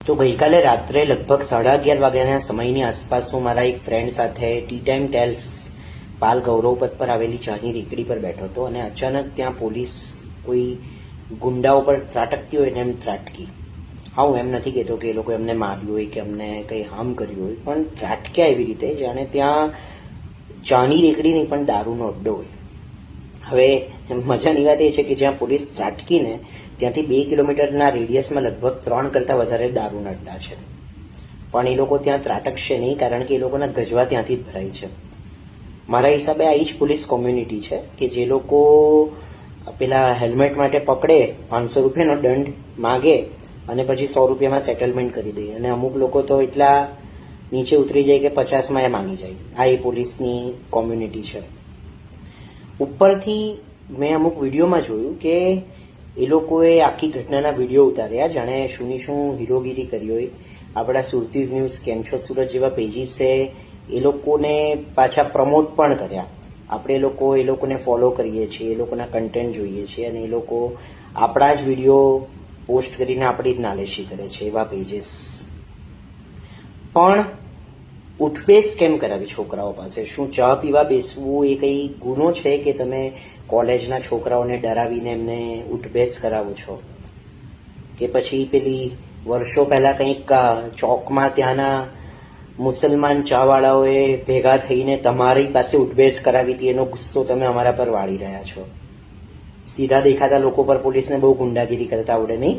તો ગઈકાલે રાત્રે લગભગ 11:30 વાગ્યાના સમયની આસપાસ હું મારા એક ફ્રેન્ડ સાથે ટી ટાઈમ ટેલ્સ પાલ ગૌરવપથ પર આવેલી ચાની રેકડી પર બેઠો હતો અને અચાનક ત્યાં પોલીસ કોઈ ગુંડાઓ પર ત્રાટકતી હોય ને એમ ત્રાટકી. હા, હું એમ નથી કહેતો કે એ લોકો એમને માર્યું હોય કે અમને કંઈ હાર્મ કર્યું હોય, પણ ત્રાટક્યા એવી રીતે જાણે ત્યાં ચાની રેકડી નહીં પણ દારૂનો અડ્ડો હોય. હવે મજાની વાત એ છે કે જ્યાં પોલીસ ત્રાટકીને ત્યાંથી 2 કિલોમીટરના રેડિયસમાં લગભગ 3 કરતાં વધારે દારૂના અડ્ડા છે, પણ એ લોકો ત્યાં ત્રાટકશે નહીં કારણ કે એ લોકોના ગજવા ત્યાંથી જ ભરાય છે. મારા હિસાબે આ જ પોલીસ કોમ્યુનિટી છે કે જે લોકો પેલા હેલ્મેટ માટે પકડે, 500 રૂપિયાનો દંડ માગે અને પછી 100 રૂપિયામાં સેટલમેન્ટ કરી દે, અને અમુક લોકો તો એટલા નીચે ઉતરી જાય કે 50માં એ માંગી જાય. આ એ પોલીસની કોમ્યુનિટી છે. ઉપરથી મેં અમુક વિડીયોમાં જોયું કે એ લોકોએ આખી ઘટનાના વિડીયો ઉતાર્યા, જાણે શું હીરોગીરી કરી હોય. આપણા સુરતીઝ ન્યૂઝ, કેમ છો સુરત જેવા પેજીસે એ લોકોને પાછા પ્રમોટ પણ કર્યા. આપણે એ લોકોને ફોલો કરીએ છીએ, એ લોકોના કન્ટેન્ટ જોઈએ છીએ અને એ લોકો આપણા જ વિડીયો પોસ્ટ કરીને આપણી જ નાલેશી કરે છે, એવા પેજીસ. પણ ઉઠબેસ કેમ કરાવી છોકરાઓ પાસે? શું ચા પીવા બેસવું એ કંઈ ગુનો છે કે તમે કોલેજના છોકરાઓને ડરાવીને એમને ઉઠબેસ કરાવો છો? કે પછી પેલી વર્ષો પહેલાં કંઈક ચોકમાં ત્યાંના મુસલમાન ચાવાળાઓએ ભેગા થઈને તમારી પાસે ઉઠબેસ કરાવી હતી, એનો ગુસ્સો તમે અમારા પર વાળી રહ્યા છો? સીધા દેખાતા લોકો પર પોલીસને બહુ ગુંડાગીરી કરતા આવડે નહીં?